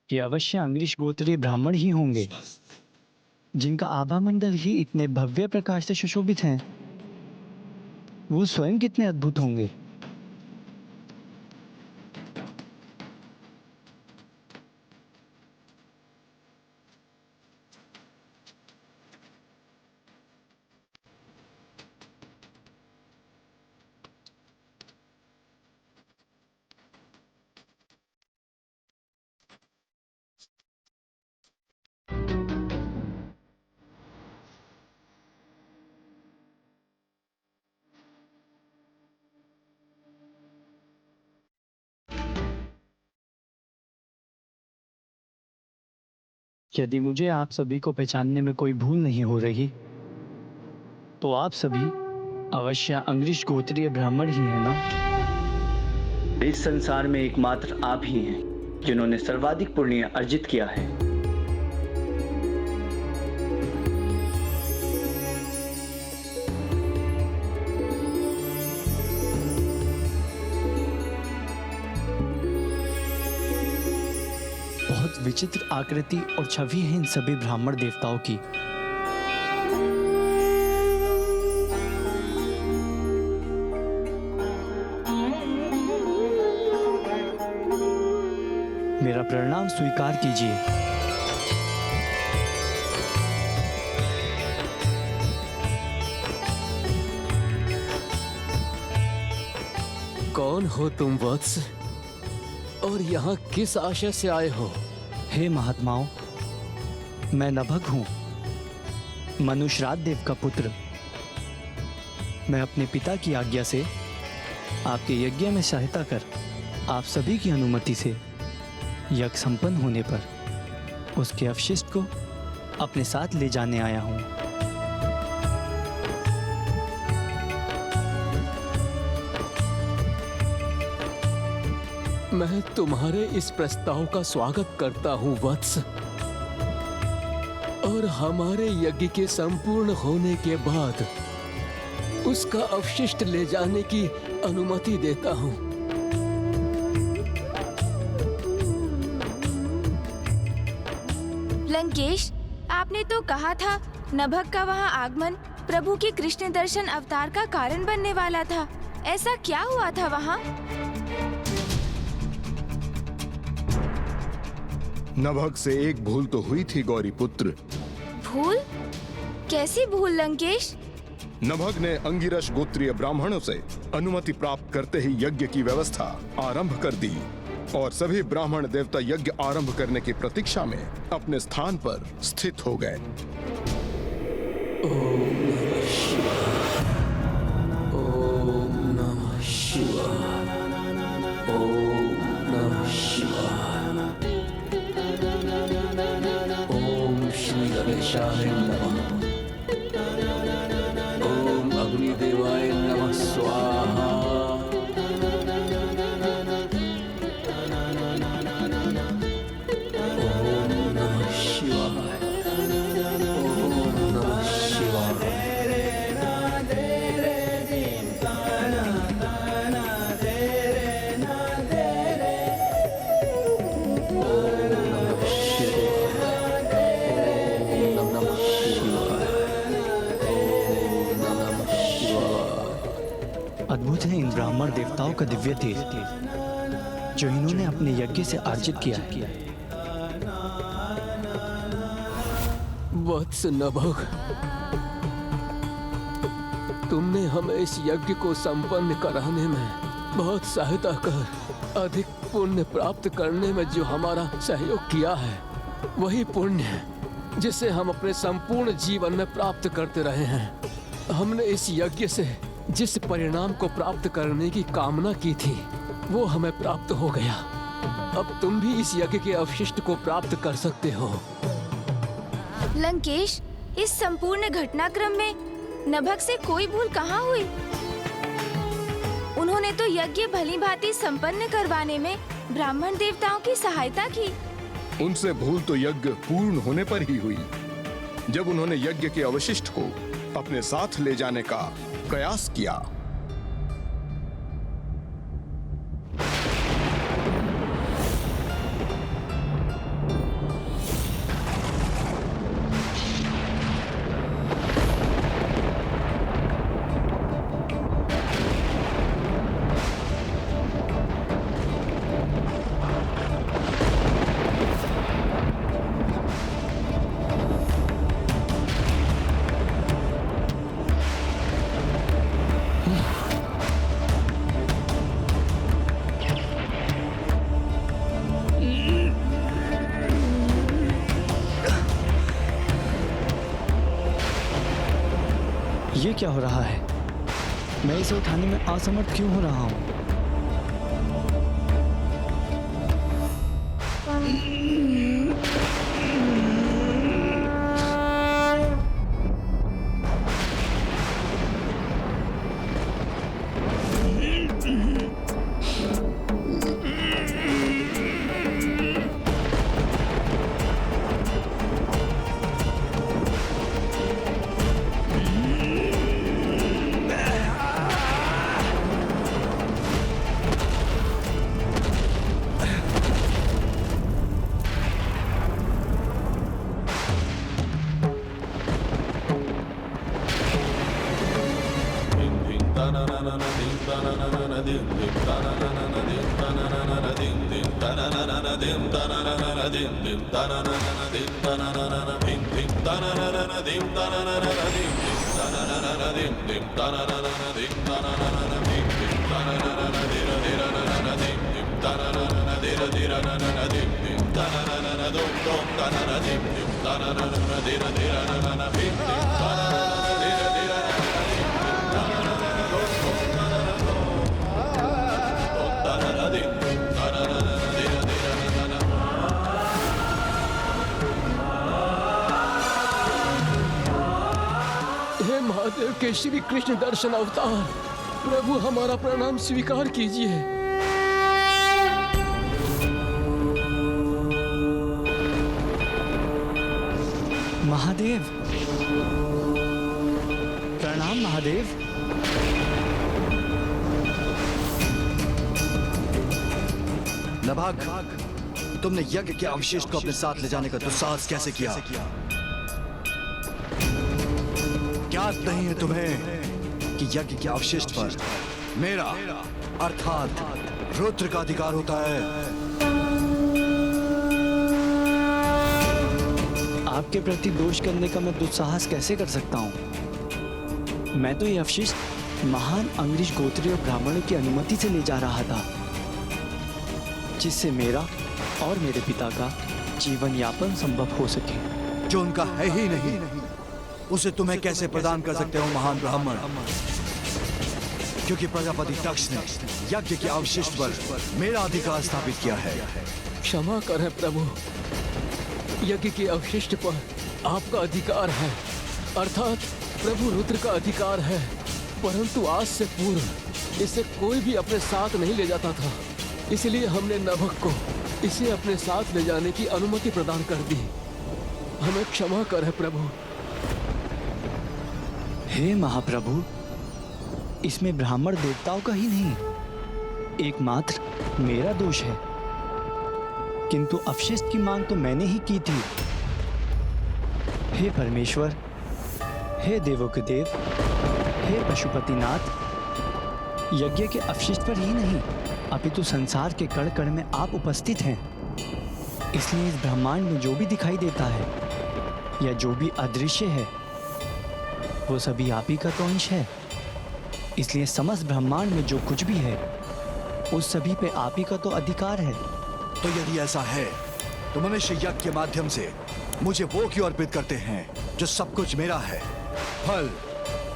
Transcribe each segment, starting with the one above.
ये अवश्य अंग्रीष गोत्रीय ब्राह्मण ही होंगे, जिनका आभा मंडल ही इतने भव्य प्रकाश से सुशोभित हैं। वो स्वयं कितने अद्भुत होंगे। यदि मुझे आप सभी को पहचानने में कोई भूल नहीं हो रही, तो आप सभी अवश्य अंग्रीष गोत्रीय ब्राह्मण ही हैं ना? इस संसार में एकमात्र आप ही हैं जिन्होंने सर्वाधिक पुण्य अर्जित किया है। बहुत विचित्र आकृति और छवि है इन सभी ब्राह्मण देवताओं की। मेरा प्रणाम स्वीकार कीजिए। कौन हो तुम वत्स, और यहाँ किस आशय से आए हो? हे महात्माओं, मैं नभग हूँ, मनुश्राद्ध देव का पुत्र। मैं अपने पिता की आज्ञा से आपके यज्ञ में सहायता कर आप सभी की अनुमति से यज्ञ संपन्न होने पर उसके अवशिष्ट को अपने साथ ले जाने आया हूँ। मैं तुम्हारे इस प्रस्ताव का स्वागत करता हूँ वत्स, और हमारे यज्ञ के संपूर्ण होने के बाद उसका अवशिष्ट ले जाने की अनुमति देता हूँ। लंकेश, आपने तो कहा था नभग का वहाँ आगमन प्रभु के कृष्ण दर्शन अवतार का कारण बनने वाला था। ऐसा क्या हुआ था वहाँ? नभग से एक भूल तो हुई थी गौरी पुत्र। भूल? कैसी भूल लंकेश? नभग ने अंगिरस गोत्रीय ब्राह्मणों से अनुमति प्राप्त करते ही यज्ञ की व्यवस्था आरंभ कर दी और सभी ब्राह्मण देवता यज्ञ आरंभ करने की प्रतीक्षा में अपने स्थान पर स्थित हो गए। ओम नमः शिवाय, ओम नमः शिवाय, ओम श्री गणेशाय नमः, ओम अग्निदेवाय नमः स्वाहा। अद्भुत है इन ब्राह्मण देवताओं का दिव्य तेज जो इन्होंने अपने यज्ञ से अर्जित किया है। वत्स नभग, तुमने हमें इस यज्ञ को संपन्न कराने में बहुत सहायता कर अधिक पुण्य प्राप्त करने में जो हमारा सहयोग किया है, वही पुण्य है जिसे हम अपने संपूर्ण जीवन में प्राप्त करते रहे हैं। हमने इस यज्ञ से जिस परिणाम को प्राप्त करने की कामना की थी, वो हमें प्राप्त हो गया। अब तुम भी इस यज्ञ के अवशिष्ट को प्राप्त कर सकते हो। लंकेश, इस संपूर्ण घटनाक्रम में नभग से कोई भूल कहाँ हुई? उन्होंने तो यज्ञ भलीभांति संपन्न करवाने में ब्राह्मण देवताओं की सहायता की। उनसे भूल तो यज्ञ पूर्ण होने पर ही हुई, जब उन्होंने यज्ञ के अवशिष्ट को अपने साथ ले जाने का प्रयास किया। ये क्या हो रहा है? मैं इसे उठाने में असमर्थ क्यों हो रहा हूँ? हे महादेव के श्री कृष्ण दर्शन अवतार, प्रभु हमारा प्रणाम स्वीकार कीजिए। महादेव, प्रणाम महादेव। नभाग, तुमने यज्ञ के अवशेष को अपने साथ ले जाने का दुस्साहस कैसे किया? ज्ञात नहीं है तुम्हें कि यज्ञ के अवशिष्ट पर मेरा अर्थात रुद्र का अधिकार होता है। आपके प्रति दोष करने का मैं दुस्साहस कैसे कर सकता हूँ? मैं तो ये अवशिष्ट महान अंग्रेज गोत्रीय ब्राह्मणों की अनुमति से ले जा रहा था, जिससे मेरा और मेरे पिता का जीवन यापन संभव हो सके। जो उनका है ही नहीं, उसे तुम्हें कैसे प्रदान कर सकते हो महान ब्राह्मण? क्योंकि प्रजापति दक्ष ने यज्ञ के अवशिष्ट पर मेरा अधिकार स्थापित किया है। क्षमा करें प्रभु, यज्ञ के अवशिष्ट पर आपका अधिकार है, अर्थात प्रभु रुद्र का अधिकार है, परंतु आज से पूर्व इसे कोई भी अपने साथ नहीं ले जाता था, इसलिए हमने नभक को इसे अपने साथ ले जाने की अनुमति प्रदान कर दी। हमें क्षमा करें प्रभु। हे महाप्रभु, इसमें ब्राह्मण देवताओं का ही नहीं, एकमात्र मेरा दोष है। किंतु अवशिष्ट की मांग तो मैंने ही की थी। हे परमेश्वर, हे देवों के देव, हे पशुपतिनाथ, यज्ञ के अवशिष्ट पर ही नहीं अपितु संसार के कण कण में आप उपस्थित हैं। इसलिए इस ब्रह्मांड में जो भी दिखाई देता है या जो भी अदृश्य है, वो सभी आप ही का तो अंश है। इसलिए समस्त ब्रह्मांड में जो कुछ भी है, उस सभी पे आप ही का तो अधिकार है। तो यदि ऐसा है तो मनुष्य यज्ञ के माध्यम से मुझे वो क्यों अर्पित करते हैं जो सब कुछ मेरा है? फल,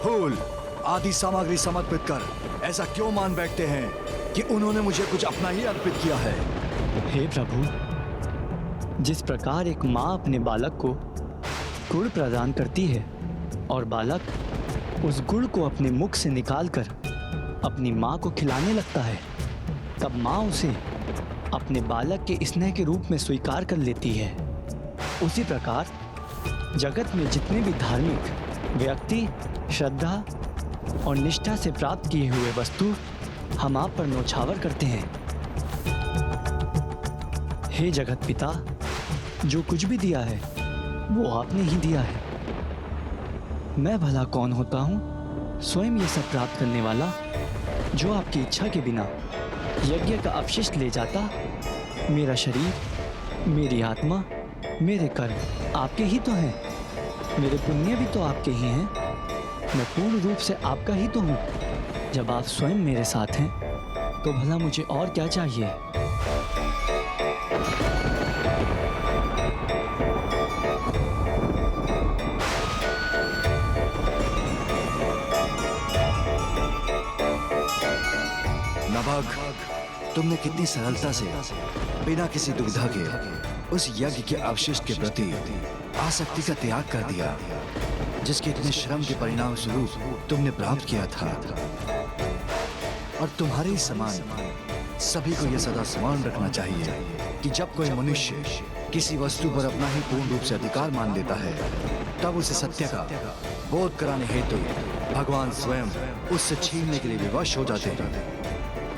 फूल आदि सामग्री समर्पित कर ऐसा क्यों मान बैठते हैं कि उन्होंने मुझे कुछ अपना ही अर्पित किया है? हे प्रभु, जिस प्रकार एक माँ अपने बालक को गुड़ प्रदान करती है और बालक उस गुड़ को अपने मुख से निकालकर अपनी माँ को खिलाने लगता है, तब माँ उसे अपने बालक के स्नेह के रूप में स्वीकार कर लेती है। उसी प्रकार जगत में जितने भी धार्मिक व्यक्ति श्रद्धा और निष्ठा से प्राप्त किए हुए वस्तु हम आप पर न्योछावर करते हैं। हे जगत पिता, जो कुछ भी दिया है वो आपने ही दिया है। मैं भला कौन होता हूँ स्वयं ये सब प्राप्त करने वाला, जो आपकी इच्छा के बिना यज्ञ का अवशिष्ट ले जाता। मेरा शरीर, मेरी आत्मा, मेरे कर्म आपके ही तो हैं, मेरे पुण्य भी तो आपके ही हैं। मैं पूर्ण रूप से आपका ही तो हूँ। जब आप स्वयं मेरे साथ हैं तो भला मुझे और क्या चाहिए? नभग, तुमने कितनी सरलता से बिना किसी दुविधा के उस यज्ञ के अवशिष्ट के प्रति आसक्ति का त्याग कर दिया, जिसके इतने श्रम के परिणाम स्वरूप तुमने प्राप्त किया था। और तुम्हारे ही समान सभी को यह सदा स्मरण रखना चाहिए कि जब कोई मनुष्य किसी वस्तु पर अपना ही पूर्ण रूप से अधिकार मान लेता है, तब उसे सत्य का बोध कराने हेतु भगवान स्वयं उससे छीनने के लिए विवश हो जाते हैं।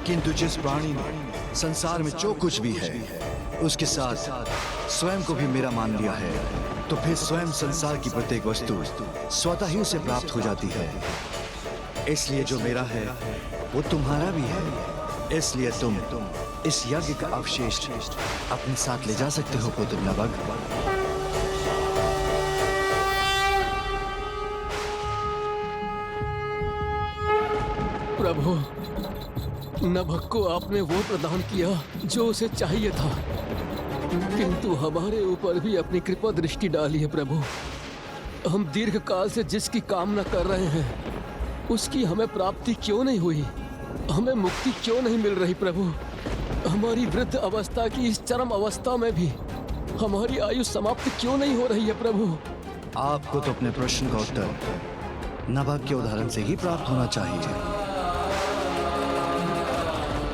किंतु जिस प्राणी ने संसार में जो कुछ भी है उसके साथ स्वयं को भी मेरा मान लिया है, तो फिर स्वयं संसार की प्रत्येक वस्तु स्वतः ही उसे प्राप्त हो जाती है। इसलिए जो मेरा है वो तुम्हारा भी है। इसलिए तुम इस यज्ञ का अवशेष अपने साथ ले जा सकते हो पुत्र नभग। प्रभु, नभग को आपने वो प्रदान किया जो उसे चाहिए था, किंतु हमारे ऊपर भी अपनी कृपा दृष्टि डाली है प्रभु। हम दीर्घ काल से जिसकी कामना कर रहे हैं उसकी हमें प्राप्ति क्यों नहीं हुई? हमें मुक्ति क्यों नहीं मिल रही प्रभु? हमारी वृद्ध अवस्था की इस चरम अवस्था में भी हमारी आयु समाप्त क्यों नहीं हो रही है प्रभु? आपको तो अपने प्रश्न का उत्तर नभग के उदाहरण से ही प्राप्त होना चाहिए,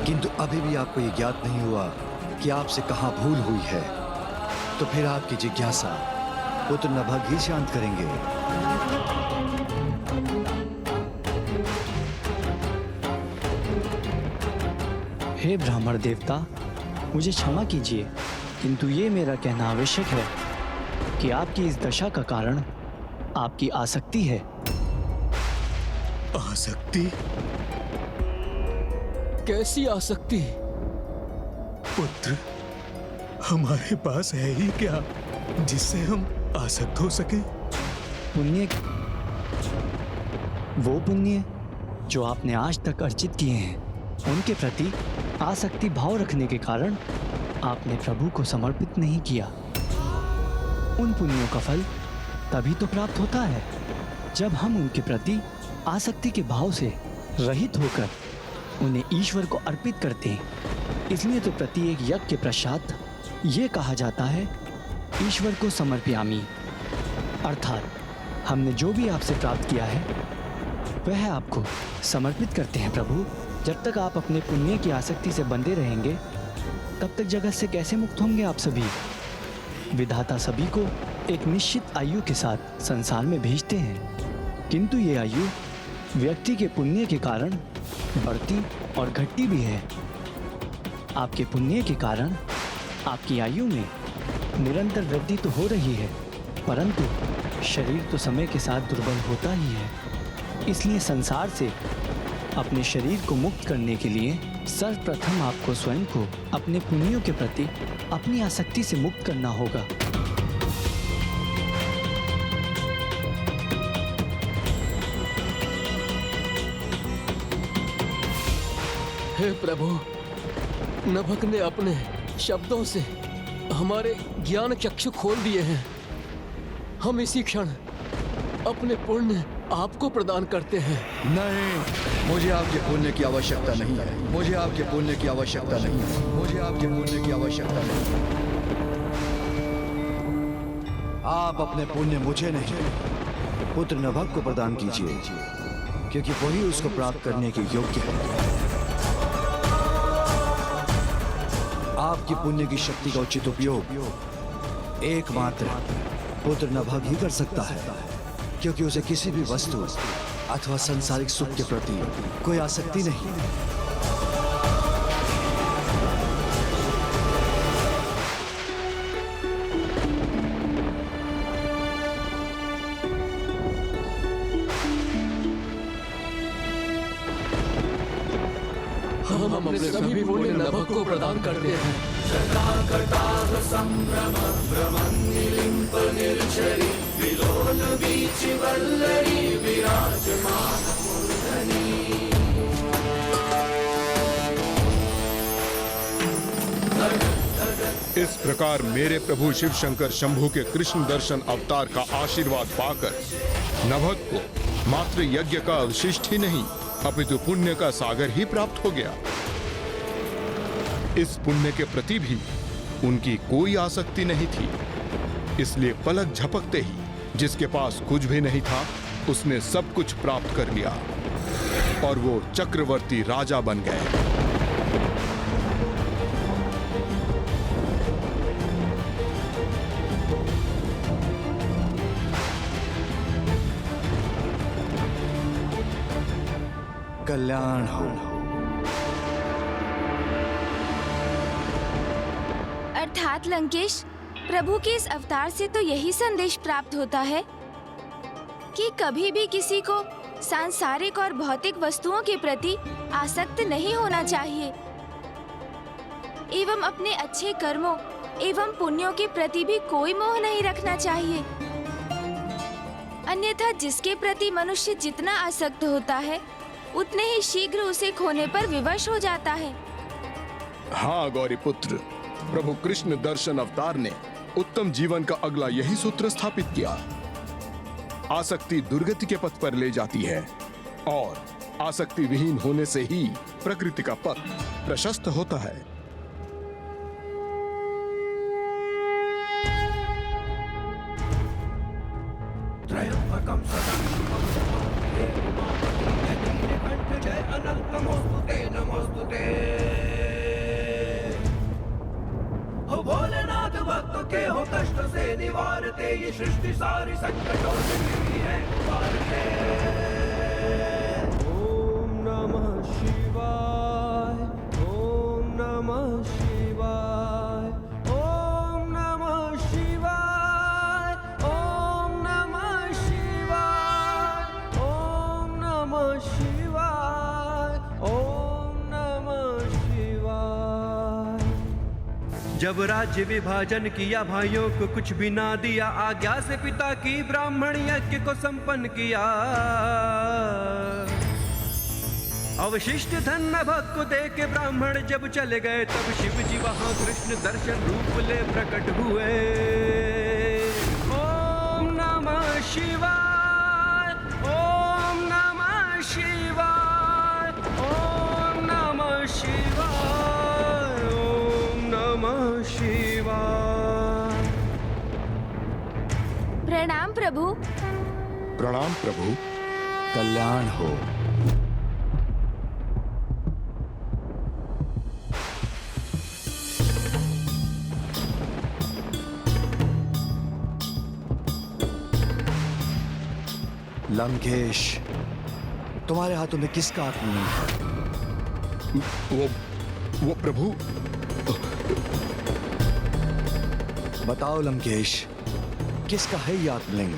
किंतु अभी भी आपको ये ज्ञात नहीं हुआ कि आपसे कहाँ भूल हुई है। तो फिर आपकी जिज्ञासा पुत्र नभग ही शांत करेंगे। हे ब्राह्मण देवता, मुझे क्षमा कीजिए, किंतु ये मेरा कहना आवश्यक है कि आपकी इस दशा का कारण आपकी आसक्ति है। आसक्ति? कैसी आसक्ति? पुत्र, हमारे पास है ही क्या जिससे हम आसक्त हो सके? पुण्य, वो पुण्य जो आपने आज तक अर्जित किए हैं, उनके प्रति आसक्ति भाव रखने के कारण आपने प्रभु को समर्पित नहीं किया। उन पुण्यों का फल तभी तो प्राप्त होता है जब हम उनके प्रति आसक्ति के भाव से रहित होकर उन्हें ईश्वर को अर्पित करते हैं। इसलिए तो प्रत्येक यज्ञ के पश्चात ये कहा जाता है, ईश्वर को समर्पयामि, अर्थात हमने जो भी आपसे प्राप्त किया है वह आपको समर्पित करते हैं प्रभु। जब तक आप अपने पुण्य की आसक्ति से बंधे रहेंगे, तब तक जगत से कैसे मुक्त होंगे आप सभी? विधाता सभी को एक निश्चित आयु के साथ संसार में भेजते हैं, किंतु ये आयु व्यक्ति के पुण्य के कारण बढ़ती और घटती भी है। आपके पुण्य के कारण आपकी आयु में निरंतर वृद्धि तो हो रही है, परंतु शरीर तो समय के साथ दुर्बल होता ही है। इसलिए संसार से अपने शरीर को मुक्त करने के लिए सर्वप्रथम आपको स्वयं को अपने पुण्यों के प्रति अपनी आसक्ति से मुक्त करना होगा। हे प्रभु, नभग ने अपने शब्दों से हमारे ज्ञान चक्षु खोल दिए हैं। हम इसी क्षण अपने पुण्य आपको प्रदान करते हैं। नहीं, मुझे आपके पुण्य की आवश्यकता नहीं है। मुझे आपके पुण्य की आवश्यकता नहीं है। मुझे आपके पुण्य की आवश्यकता नहीं है। आप अपने पुण्य मुझे नहीं, पुत्र नभग को प्रदान कीजिए, क्योंकि वही उसको प्राप्त करने के योग्य है। आपकी पुण्य की शक्ति का उचित उपयोग एकमात्र पुत्र नभग ही कर सकता है, क्योंकि उसे किसी भी वस्तु अथवा सांसारिक सुख के प्रति कोई आसक्ति नहीं। हम अपने सभी पुण्य नभग को प्रदान करते हैं। इस प्रकार मेरे प्रभु शिव शंकर शंभु के कृष्ण दर्शन अवतार का आशीर्वाद पाकर नभग को मात्र यज्ञ का अवशिष्ट ही नहीं, अपितु पुण्य का सागर ही प्राप्त हो गया। इस पुण्य के प्रति भी उनकी कोई आसक्ति नहीं थी। इसलिए पलक झपकते ही जिसके पास कुछ भी नहीं था उसने सब कुछ प्राप्त कर लिया और वो चक्रवर्ती राजा बन गए। कल्याण हो। अर्थात लंकेश, प्रभु के इस अवतार से तो यही संदेश प्राप्त होता है कि कभी भी किसी को सांसारिक और भौतिक वस्तुओं के प्रति आसक्त नहीं होना चाहिए एवं अपने अच्छे कर्मों एवं पुण्यों के प्रति भी कोई मोह नहीं रखना चाहिए। अन्यथा जिसके प्रति मनुष्य जितना आसक्त होता है उतने ही शीघ्र उसे खोने पर विवश हो जाता है। हाँ गौरीपुत्र, प्रभु कृष्ण दर्शन अवतार ने उत्तम जीवन का अगला यही सूत्र स्थापित किया। आसक्ति दुर्गति के पथ पर ले जाती है और आसक्ति विहीन होने से ही प्रकृति का पथ प्रशस्त होता है। हो भोलेनाथ भक्तों के हो कष्ट से निवारते, ये सृष्टि सारी संकटों से घिरी है उबारते। ओम नमः शिवाय, ओम नमः शिवाय, ओम नमः शिवाय, ओम नमः शिवाय, ओम नमः शिवाय, ओम नमः शिवाय। जब राज्य विभाजन किया, भाइयों को कुछ भी ना दिया, आज्ञा से पिता की ब्राह्मण यज्ञ को संपन्न किया। अवशिष्ट धन नभक को दे के ब्राह्मण जब चले गए, तब शिव जी वहां कृष्ण दर्शन रूप ले प्रकट हुए। ओम नमः शिवाय, ओम नमः शिवाय, ओम नमः शिवाय, ओम नमः शिवाय। प्रणाम प्रभु। प्रणाम प्रभु। कल्याण हो। लंकेश, तुम्हारे हाथों में किसका आत्मलिंग है? वो प्रभु, बताओ लंकेश, किसका है ये आत्मलिंग?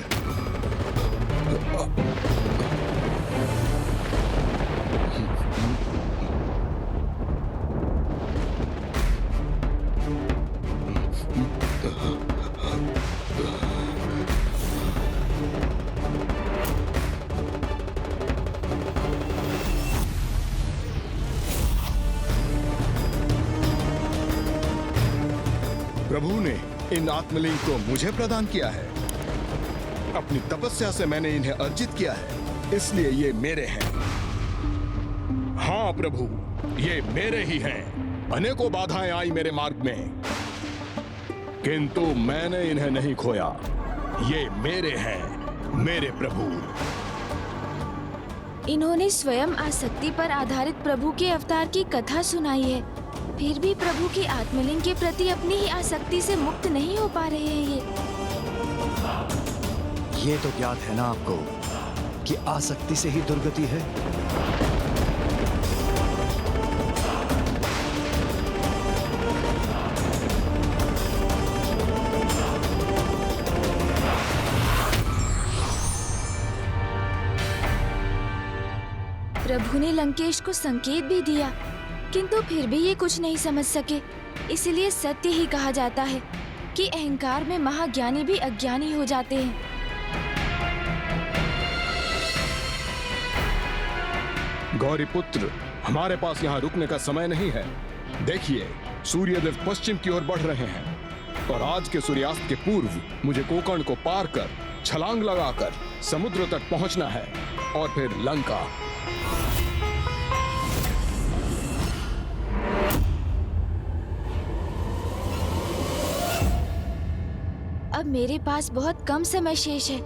प्रभु ने इन आत्मलिंग को मुझे प्रदान किया है। अपनी तपस्या से मैंने इन्हें अर्जित किया है, इसलिए ये मेरे हैं। हाँ प्रभु, ये मेरे ही हैं। अनेकों बाधाएं आई मेरे मार्ग में, किंतु मैंने इन्हें नहीं खोया। ये मेरे हैं, मेरे प्रभु। इन्होंने स्वयं आसक्ति पर आधारित प्रभु के अवतार की कथा सुनाई है, फिर भी प्रभु की आत्मलिंग के प्रति अपनी ही आसक्ति से मुक्त नहीं हो पा रहे हैं। ये तो ज्ञात है ना आपको कि आसक्ति से ही दुर्गति है। प्रभु ने लंकेश को संकेत भी दिया, किंतु फिर भी ये कुछ नहीं समझ सके। इसलिए सत्य ही कहा जाता है कि अहंकार में महाज्ञानी भी अज्ञानी हो जाते हैं। गौरीपुत्र, हमारे पास यहाँ रुकने का समय नहीं है। देखिए, सूर्यदेव पश्चिम की ओर बढ़ रहे हैं और आज के सूर्यास्त के पूर्व मुझे कोकर्ण को पार कर छलांग लगाकर समुद्र तक पहुंचना है और फिर लंका। अब मेरे पास बहुत कम समय शेष है,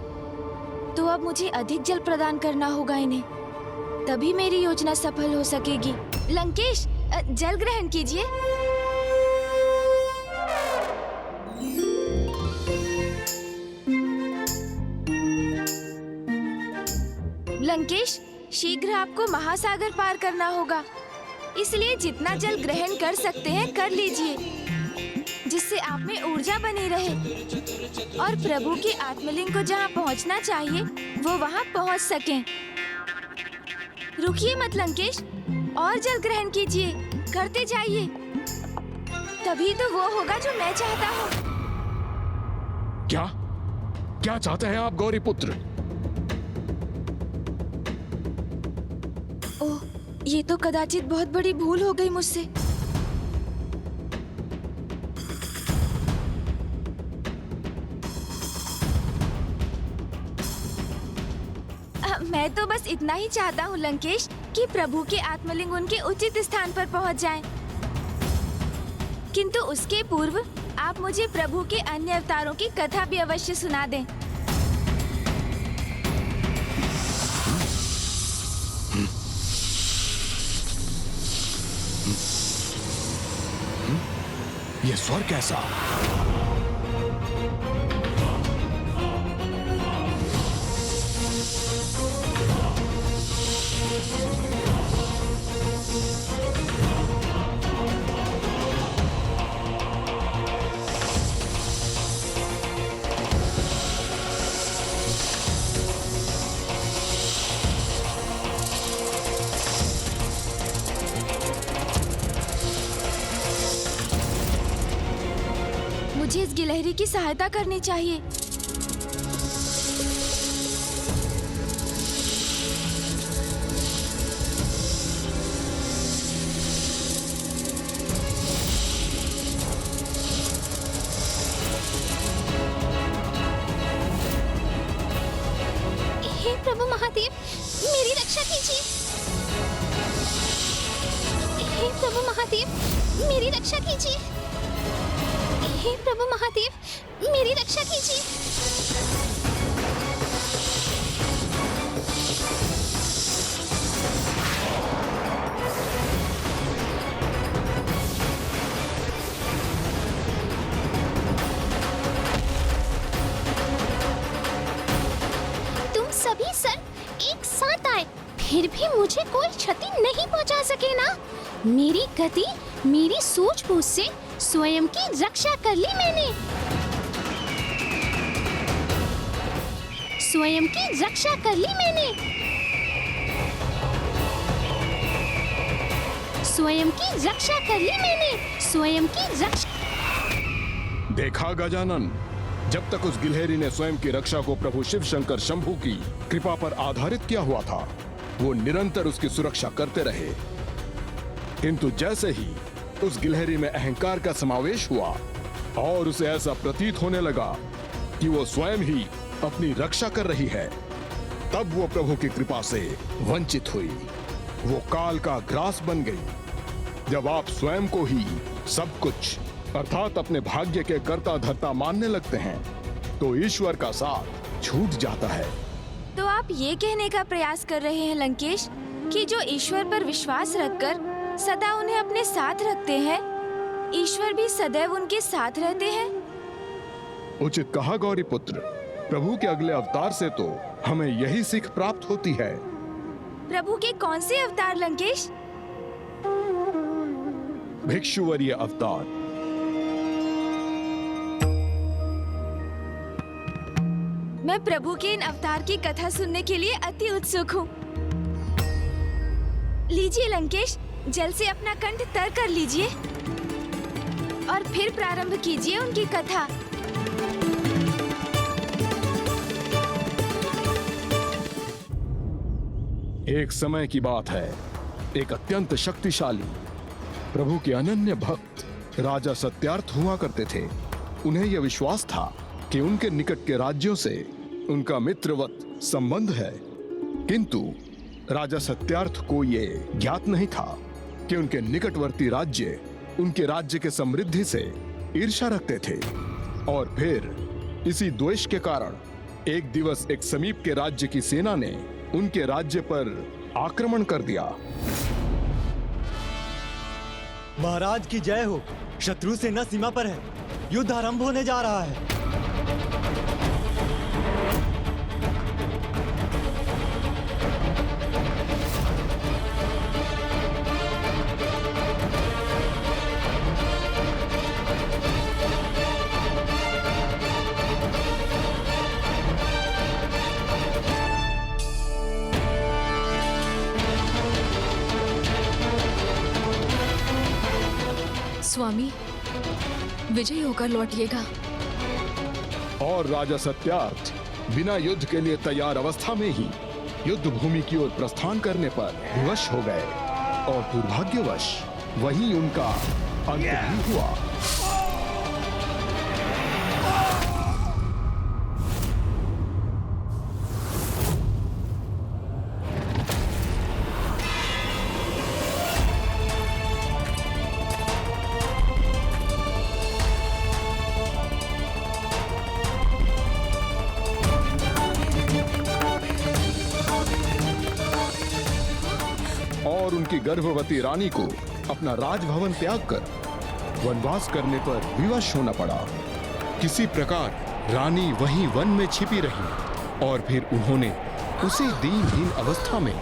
तो अब मुझे अधिक जल प्रदान करना होगा इन्हें, तभी मेरी योजना सफल हो सकेगी। लंकेश, जल ग्रहण कीजिए। लंकेश, शीघ्र आपको महासागर पार करना होगा, इसलिए जितना जल ग्रहण कर सकते हैं कर लीजिए, जिससे आप में ऊर्जा बनी रहे और प्रभु के आत्मलिंग को जहां पहुंचना चाहिए वो वहां पहुंच सकें। रुकिए मत लंकेश, और जल ग्रहण कीजिए, करते जाइए, तभी तो वो होगा जो मैं चाहता हूँ। क्या क्या चाहते हैं आप गौरी पुत्र? ओह, ये तो कदाचित बहुत बड़ी भूल हो गई मुझसे। मैं तो बस इतना ही चाहता हूँ लंकेश कि प्रभु के आत्मलिंग उनके उचित स्थान पर पहुँच जाएं। किंतु उसके पूर्व आप मुझे प्रभु के अन्य अवतारों की कथा भी अवश्य सुना दें। ये स्वर कैसा? मुझे इस गिलहरी की सहायता करनी चाहिए। हे प्रभु महादेव, मेरी रक्षा कीजिए। हे प्रभु महादेव, मेरी रक्षा कीजिए। हे प्रभु महादेव, मेरी रक्षा कीजिए। तुम सभी सर एक साथ आए, फिर भी मुझे कोई क्षति नहीं पहुंचा सके ना? मेरी गति, मेरी सूझबूझ से स्वयं की रक्षा कर ली मैंने। स्वयं की रक्षा कर ली मैंने। स्वयं की रक्षा कर ली मैंने। स्वयं की रक्षा। देखा गजानन, जब तक उस गिलहरी ने स्वयं की रक्षा को प्रभु शिव शंकर शंभू की कृपा पर आधारित किया हुआ था, वो निरंतर उसकी सुरक्षा करते रहे। किंतु जैसे ही उस गिलहरी में अहंकार का समावेश हुआ और उसे ऐसा प्रतीत होने लगा कि वो स्वयं ही अपनी रक्षा कर रही है, तब वो प्रभु की कृपा से वंचित हुई। वो काल का ग्रास बन गई। जब आप स्वयं को ही सब कुछ अर्थात अपने भाग्य के कर्ता धर्ता मानने लगते हैं, तो ईश्वर का साथ छूट जाता है। तो आप ये कहने का प्रयास कर रहे हैं लंकेश कि जो ईश्वर पर विश्वास रखकर सदा उन्हें अपने साथ रखते हैं, ईश्वर भी सदैव उनके साथ रहते हैं। उचित कहा गौरी पुत्र। प्रभु के अगले अवतार से तो हमें यही सीख प्राप्त होती है। प्रभु के कौन से अवतार लंकेश? भिक्षुवर्य अवतार। मैं प्रभु के इन अवतार की कथा सुनने के लिए अति उत्सुक हूँ। लीजिए लंकेश, जल से अपना कंठ तर कर लीजिए और फिर प्रारंभ कीजिए उनकी कथा। एक समय की बात है, एक अत्यंत शक्तिशाली प्रभु के अनन्य भक्त राजा सत्यार्थ हुआ करते थे। उन्हें यह विश्वास था कि उनके निकट के राज्यों से उनका मित्रवत संबंध है, किंतु राजा सत्यार्थ को यह ज्ञात नहीं था कि उनके निकटवर्ती राज्य उनके राज्य के समृद्धि से ईर्ष्या रखते थे और फिर इसी द्वेष के कारण एक दिवस एक समीप के राज्य की सेना ने उनके राज्य पर आक्रमण कर दिया। महाराज की जय हो। शत्रु सेना सीमा पर है। युद्ध आरंभ होने जा रहा है। स्वामी, विजय होकर लौटिएगा। और राजा सत्यार्थ बिना युद्ध के लिए तैयार अवस्था में ही युद्ध भूमि की ओर प्रस्थान करने पर विवश हो गए और दुर्भाग्यवश वही उनका अंत भी हुआ। और उनकी गर्भवती रानी को अपना राजभवन त्याग कर वनवास करने पर विवश होना पड़ा। किसी प्रकार रानी वहीं वन में छिपी रही और फिर उन्होंने उसी दीनहीन अवस्था में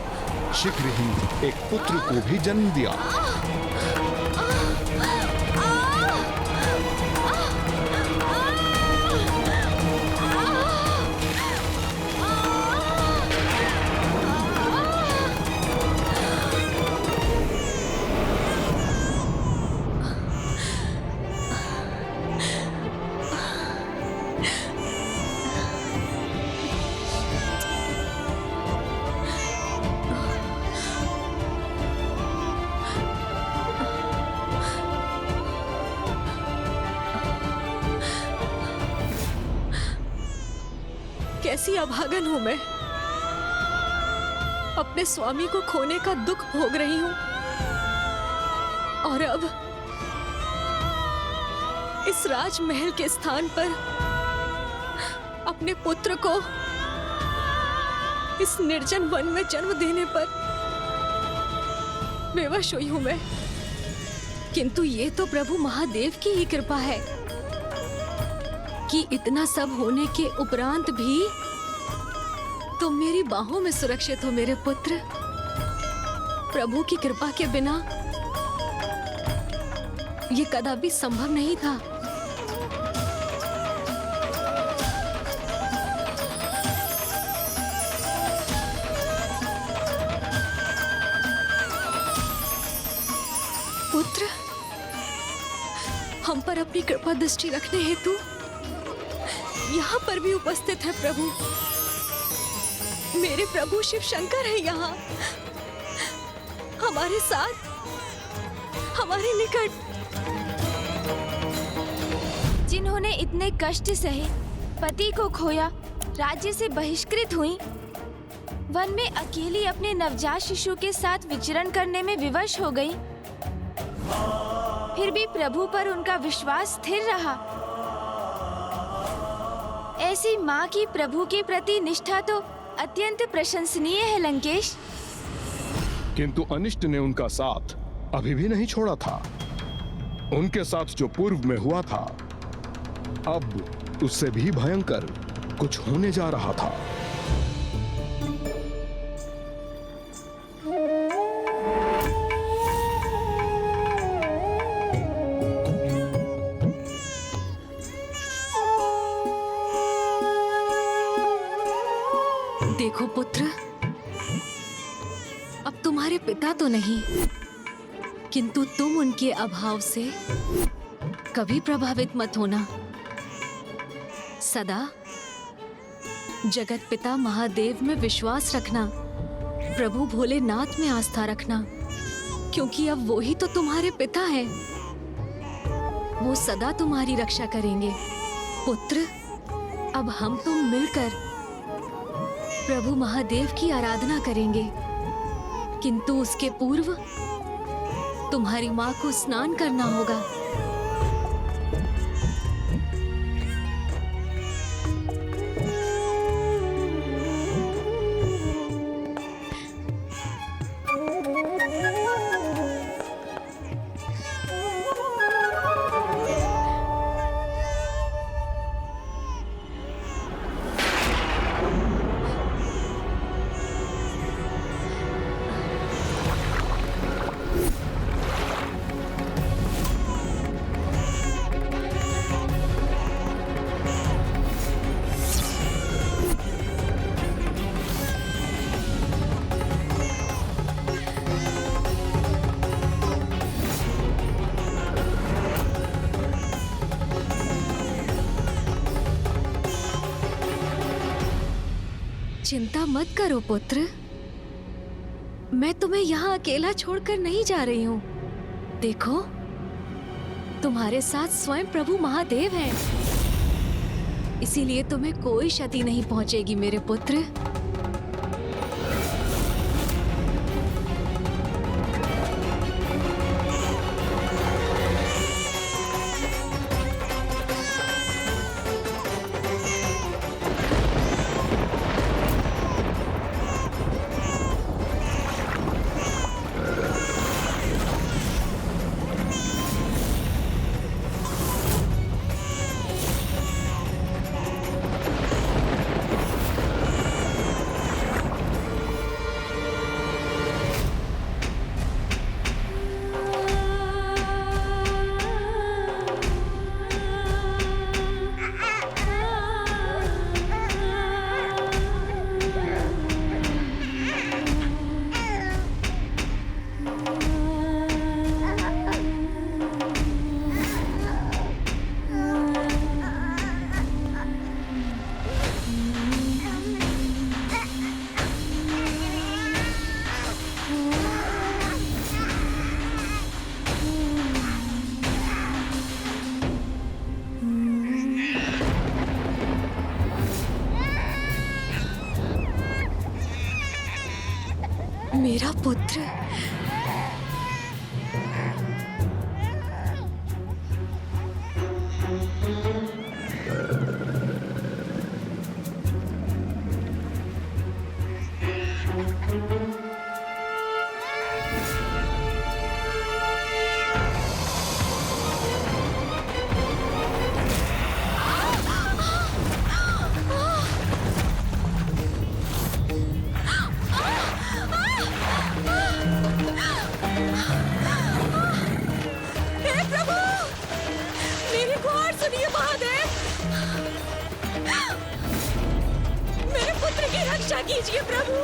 शीघ्र ही एक पुत्र को भी जन्म दिया। कैसी अभागन हूं मैं। अपने स्वामी को खोने का दुख भोग रही हूं और अब इस राजमहल के स्थान पर अपने पुत्र को इस निर्जन वन में जन्म देने पर बेवश हुई हूं मैं। किंतु ये तो प्रभु महादेव की ही कृपा है कि इतना सब होने के उपरांत भी तुम मेरी बाहों में सुरक्षित हो मेरे पुत्र। प्रभु की कृपा के बिना ये कदापि संभव नहीं था। पुत्र, हम पर अपनी कृपा दृष्टि रखने हेतु यहाँ पर भी उपस्थित है प्रभु। मेरे प्रभु शिव शंकर है यहाँ हमारे साथ, हमारे निकट। जिन्होंने इतने कष्ट सहे, पति को खोया, राज्य से बहिष्कृत हुई, वन में अकेली अपने नवजात शिशु के साथ विचरण करने में विवश हो गई, फिर भी प्रभु पर उनका विश्वास स्थिर रहा। ऐसी माँ की प्रभु के प्रति निष्ठा तो अत्यंत प्रशंसनीय है लंकेश। किंतु अनिष्ट ने उनका साथ अभी भी नहीं छोड़ा था। उनके साथ जो पूर्व में हुआ था, अब उससे भी भयंकर कुछ होने जा रहा था। देखो पुत्र, अब तुम्हारे पिता तो नहीं, किंतु तुम उनके अभाव से कभी प्रभावित मत होना। सदा जगत पिता महादेव में विश्वास रखना, प्रभु भोलेनाथ में आस्था रखना, क्योंकि अब वो ही तो तुम्हारे पिता हैं। वो सदा तुम्हारी रक्षा करेंगे। पुत्र, अब हम तुम मिलकर प्रभु महादेव की आराधना करेंगे, किंतु उसके पूर्व तुम्हारी माँ को स्नान करना होगा। चिंता मत करो पुत्र, मैं तुम्हें यहाँ अकेला छोड़कर नहीं जा रही हूँ। देखो, तुम्हारे साथ स्वयं प्रभु महादेव हैं, इसीलिए तुम्हें कोई क्षति नहीं पहुंचेगी मेरे पुत्र। मेरा पुत्र, रक्षा कीजिए प्रभु।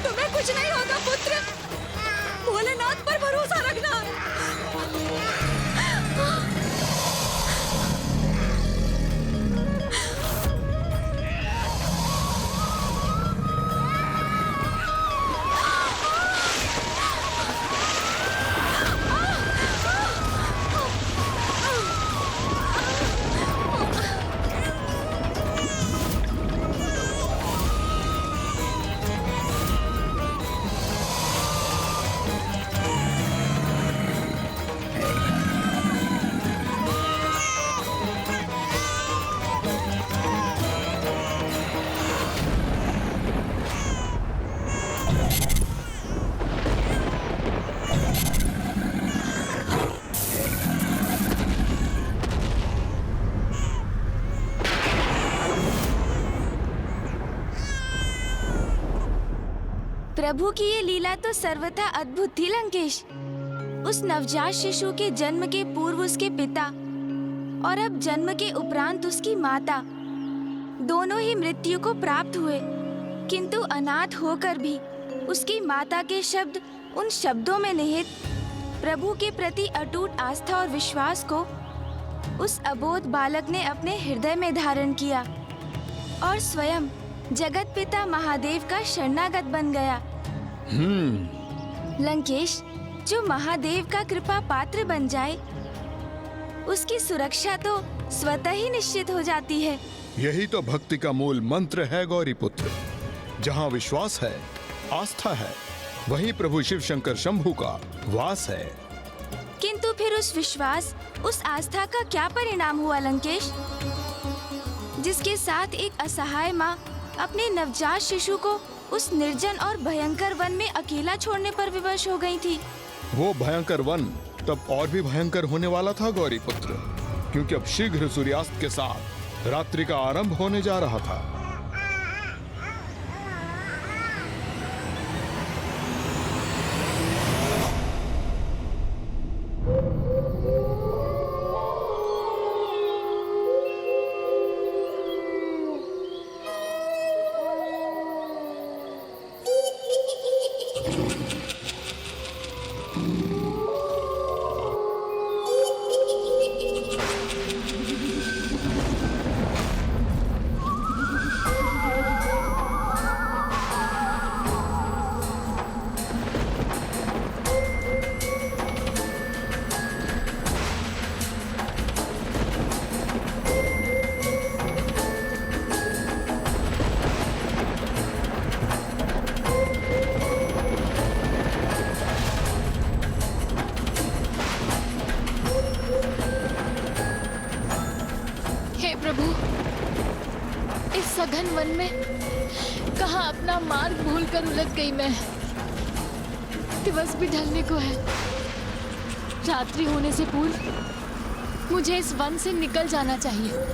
तुम्हें कुछ नहीं होगा पुत्र, भोलेनाथ पर भरोसा रखना। प्रभु की ये लीला तो सर्वथा अद्भुत थी लंकेश। उस नवजात शिशु के जन्म के पूर्व उसके पिता और अब जन्म के उपरांत उसकी माता दोनों ही मृत्यु को प्राप्त हुए, किंतु अनाथ होकर भी उसकी माता के शब्द उन शब्दों में निहित प्रभु के प्रति अटूट आस्था और विश्वास को उस अबोध बालक ने अपने हृदय में धारण किया और स्वयं जगत पिता महादेव का शरणागत बन गया। लंकेश, जो महादेव का कृपा पात्र बन जाए उसकी सुरक्षा तो स्वतः ही निश्चित हो जाती है। यही तो भक्ति का मूल मंत्र है गौरी पुत्र। जहाँ विश्वास है, आस्था है, वहीं प्रभु शिव शंकर शंभू का वास है। किंतु फिर उस विश्वास, उस आस्था का क्या परिणाम हुआ लंकेश, जिसके साथ एक असहाय माँ अपने नवजात शिशु को उस निर्जन और भयंकर वन में अकेला छोड़ने पर विवश हो गई थी। वो भयंकर वन तब और भी भयंकर होने वाला था गौरी पुत्र, क्योंकि अब शीघ्र सूर्यास्त के साथ रात्रि का आरंभ होने जा रहा था। प्रभु, इस सघन वन में कहाँ अपना मार्ग भूलकर उलझ गई मैं। दिवस भी ढलने को है। रात्रि होने से पूर्व मुझे इस वन से निकल जाना चाहिए।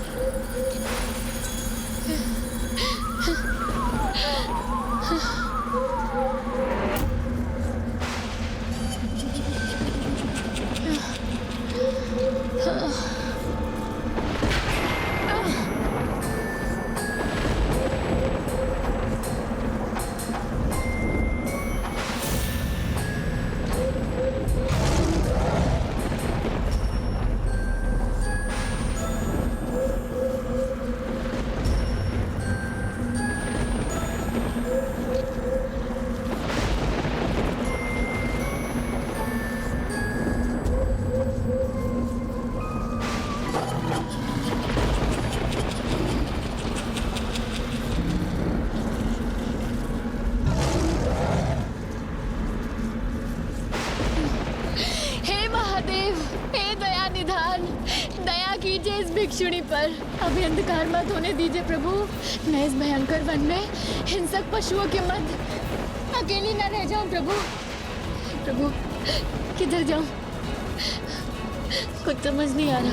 भिक्षुणी पर अभी अंधकार मत होने दीजिए प्रभु। मैं इस भयंकर वन में हिंसक पशुओं के मध्य अकेली न रह जाऊं प्रभु। प्रभु किधर जाऊं, कुछ समझ नहीं आ रहा।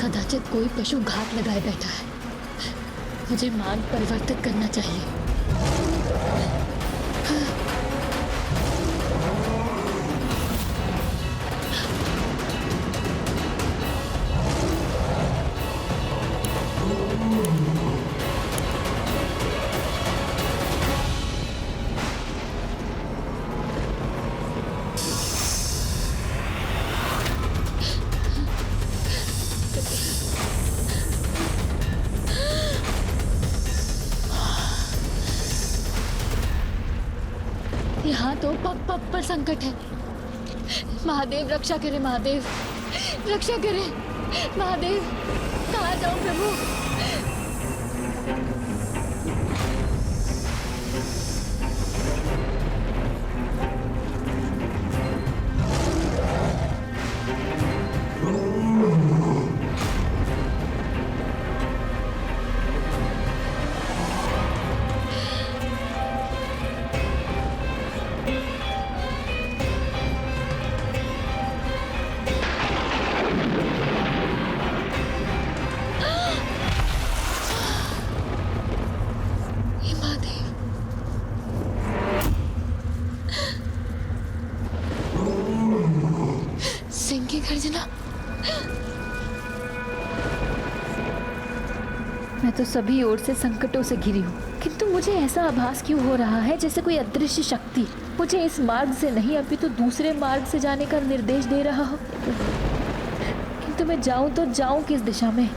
कदाचित कोई पशु घात लगाए बैठा है। मुझे मार्ग परिवर्तित करना चाहिए। यहाँ तो पग पग पर संकट है। महादेव रक्षा करे, महादेव रक्षा करे। महादेव कहाँ जाऊं प्रभु। गर्जना, मैं तो सभी ओर से संकटों से घिरी हूँ, किंतु मुझे ऐसा आभास क्यों हो रहा है जैसे कोई अदृश्य शक्ति मुझे इस मार्ग से नहीं अपितु दूसरे मार्ग से जाने का निर्देश दे रहा हो। किंतु मैं जाऊं तो जाऊं किस दिशा में।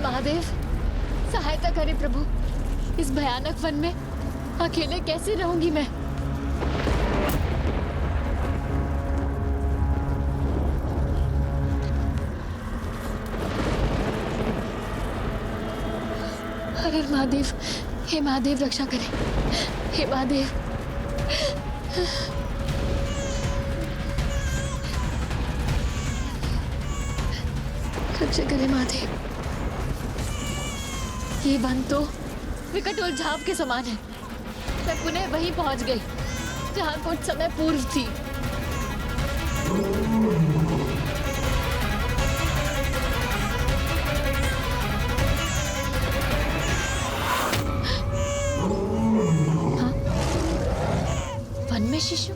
महादेव सहायता करे प्रभु। इस भयानक वन में अकेले कैसे रहूंगी मैं। हर हर महादेव, हे महादेव रक्षा करे, हे महादेव। रक्षा करे महादेव। ये वन तो विकट उलझाव के समान है। मैं पुनः वहीं पहुंच गई जहां कुछ समय पूर्व थी। हाँ? वन में शिशु?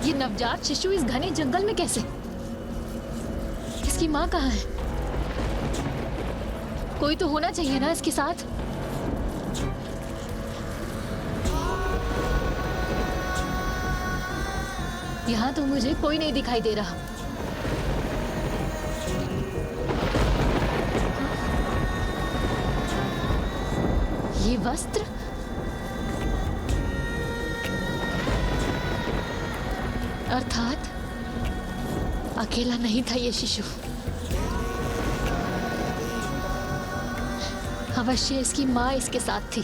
ये नवजात शिशु इस घने जंगल में कैसे? इसकी माँ कहाँ है? कोई तो होना चाहिए ना इसके साथ। यहाँ तो मुझे कोई नहीं दिखाई दे रहा। ये वस्त्र अर्थात अकेला नहीं था ये शिशु। अवश्य इसकी माँ इसके साथ थी,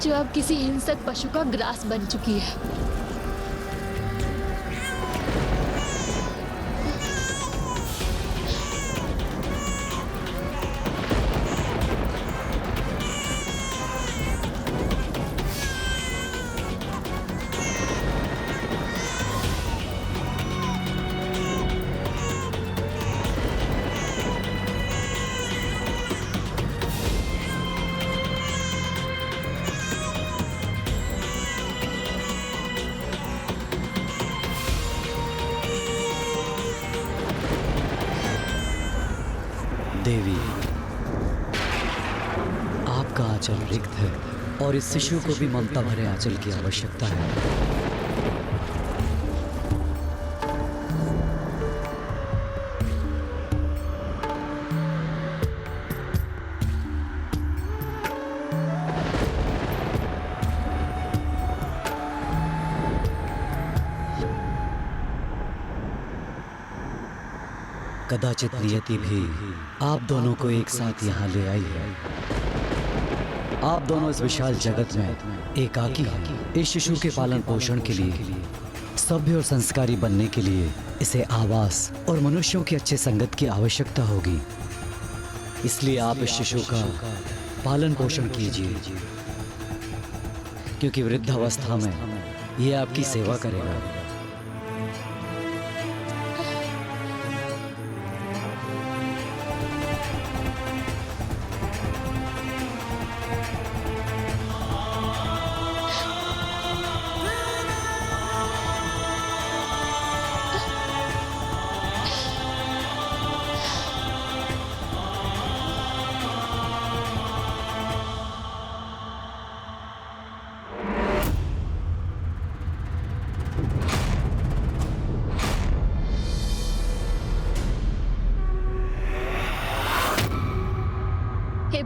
जो अब किसी हिंसक पशु का ग्रास बन चुकी है। देवी, आपका आंचल रिक्त है और इस शिशु को भी ममता भरे आंचल की आवश्यकता है। कदाचित नियति भी आप दोनों को एक साथ यहाँ ले आई है। आप दोनों इस विशाल जगत में एकाकी हैं। इस शिशु के पालन पोषण के लिए, सभ्य और संस्कारी बनने के लिए इसे आवास और मनुष्यों की अच्छे संगत की आवश्यकता होगी। इसलिए आप इस शिशु का पालन पोषण कीजिए, क्योंकि वृद्धावस्था में ये आपकी सेवा करेगा।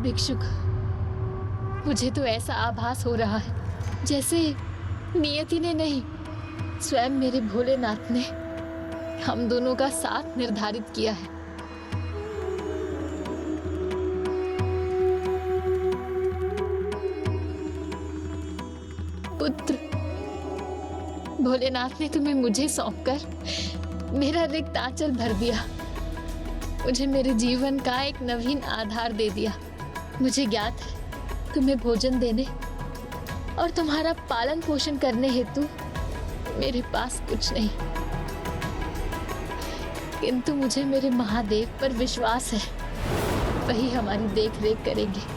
भिक्षुक, मुझे तो ऐसा आभास हो रहा है जैसे नियति ने नहीं, स्वयं मेरे भोलेनाथ ने हम दोनों का साथ निर्धारित किया है। पुत्र, भोलेनाथ ने तुम्हें मुझे सौंपकर मेरा रिक्त आंचल भर दिया, मुझे मेरे जीवन का एक नवीन आधार दे दिया। मुझे ज्ञात है तुम्हें भोजन देने और तुम्हारा पालन पोषण करने हेतु मेरे पास कुछ नहीं, किंतु मुझे मेरे महादेव पर विश्वास है, वही हमारी देख रेख करेंगे।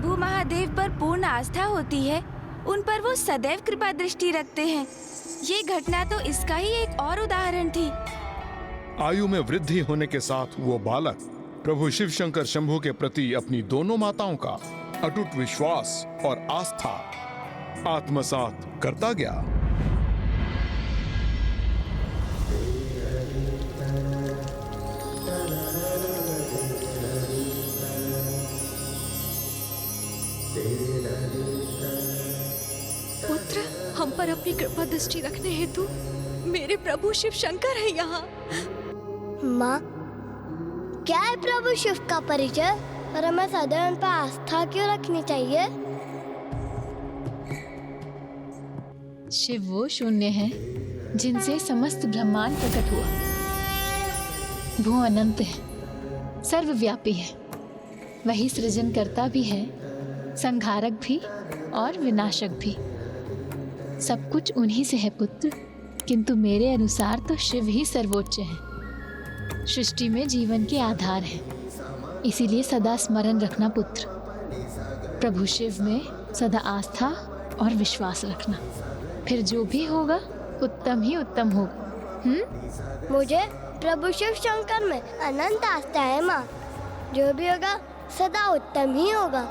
प्रभु महादेव पर पूर्ण आस्था होती है, उन पर वो सदैव कृपा दृष्टि रखते हैं। ये घटना तो इसका ही एक और उदाहरण थी। आयु में वृद्धि होने के साथ वो बालक प्रभु शिव शंकर शंभू के प्रति अपनी दोनों माताओं का अटूट विश्वास और आस्था आत्मसात करता गया। पुत्र, हम पर अपनी कृपा दृष्टि रखने हेतु मेरे प्रभु शिव शंकर है यहाँ। माँ, क्या है प्रभु शिव का परिचय और हमें सदैव उन पर आस्था क्यों रखनी चाहिए? शिव वो शून्य है जिनसे समस्त ब्रह्मांड प्रकट हुआ। वो अनंत है, सर्वव्यापी है। वही सृजनकर्ता भी है, संहारक भी और विनाशक भी। सब कुछ उन्हीं से है पुत्र, किंतु मेरे अनुसार तो शिव ही सर्वोच्च है। सृष्टि में जीवन के आधार है, इसीलिए सदा स्मरण रखना पुत्र। प्रभु शिव में सदा आस्था और विश्वास रखना, फिर जो भी होगा उत्तम ही उत्तम होगा। मुझे प्रभु शिव शंकर में अनंत आस्था है माँ। जो भी होगा सदा उत्तम ही होगा।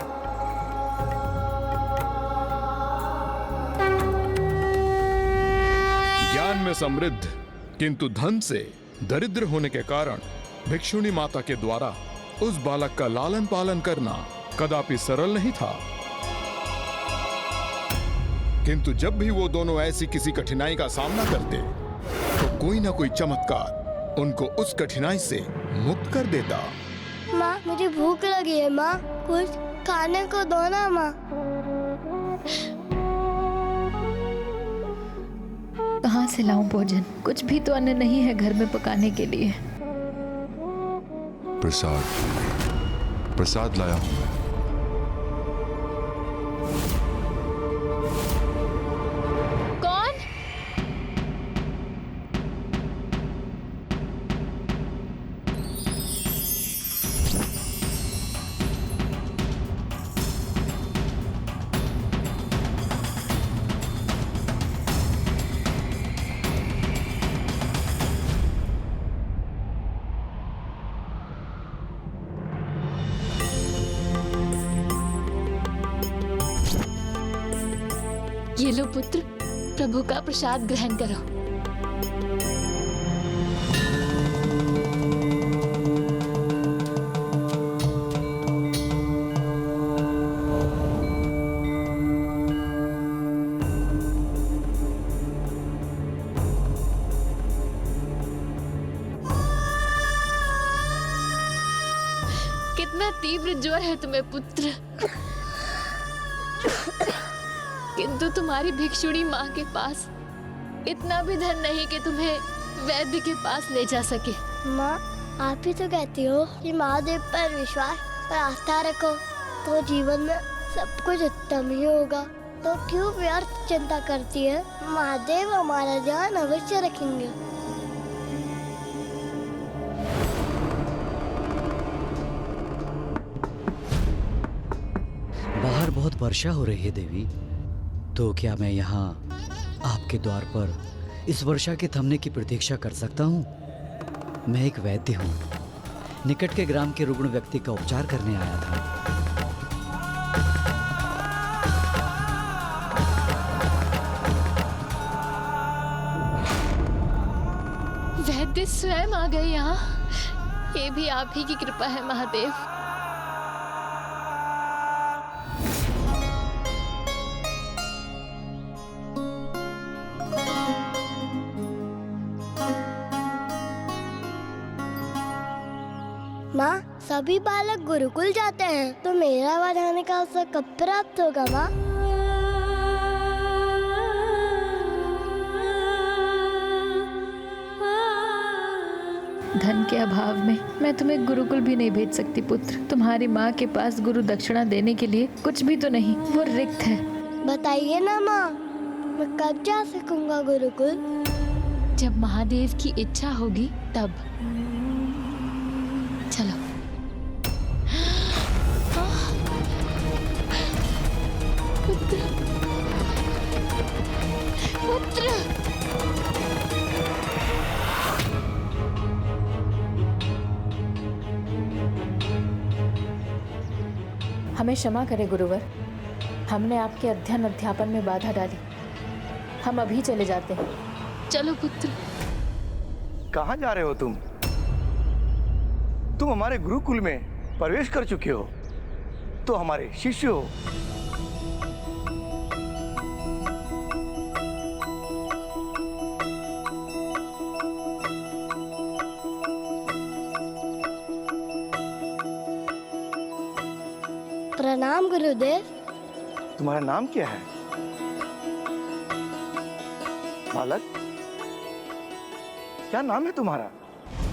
ज्ञान में समृद्ध किंतु धन से दरिद्र होने के कारण भिक्षुणी माता के द्वारा उस बालक का लालन पालन करना कदापि सरल नहीं था। किंतु जब भी वो दोनों ऐसी किसी कठिनाई का सामना करते तो कोई ना कोई चमत्कार उनको उस कठिनाई से मुक्त कर देता। माँ, मुझे भूख लगी है माँ, कुछ खाने को दो ना माँ। कहाँ से लाऊं भोजन? कुछ भी तो अन्न नहीं है घर में पकाने के लिए। प्रसाद लाया हूं मैं। कौन? ये लो पुत्र, प्रभु का प्रसाद ग्रहण करो। कितना तीव्र ज्वर है तुम्हें पुत्र, किंतु तुम्हारी भिक्षुणी माँ के पास इतना भी धन नहीं कि तुम्हें वैद्य के पास ले जा सके। माँ, आप ही तो कहती हो कि महादेव पर विश्वास और आस्था रखो तो जीवन में सब कुछ उत्तम ही होगा। तो क्यों व्यर्थ चिंता करती है? महादेव हमारा ध्यान अवश्य रखेंगे। बाहर बहुत वर्षा हो रही है देवी, तो क्या मैं यहाँ आपके द्वार पर इस वर्षा के थमने की प्रतीक्षा कर सकता हूँ? मैं एक वैद्य हूँ, निकट के ग्राम के रुग्ण व्यक्ति का उपचार करने आया था। वैद्य स्वयं आ गए यहाँ। ये भी आप ही की कृपा है महादेव। माँ, सभी बालक गुरुकुल जाते हैं, तो मेरा वहाँ जाने का अवसर कब प्राप्त होगा माँ? धन के अभाव में मैं तुम्हें गुरुकुल भी नहीं भेज सकती पुत्र। तुम्हारी माँ के पास गुरु दक्षिणा देने के लिए कुछ भी तो नहीं, वो रिक्त है। बताइए ना माँ, मैं कब जा सकूंगा गुरुकुल? जब महादेव की इच्छा होगी तब। चलो। पुत्र। हमें क्षमा करें गुरुवर, हमने आपके अध्ययन अध्यापन में बाधा डाली। हम अभी चले जाते हैं। चलो पुत्र। कहाँ जा रहे हो तुम? तुम हमारे गुरुकुल में प्रवेश कर चुके हो, तो हमारे शिष्य हो। प्रणाम गुरुदेव। तुम्हारा नाम क्या है बालक? क्या नाम है तुम्हारा?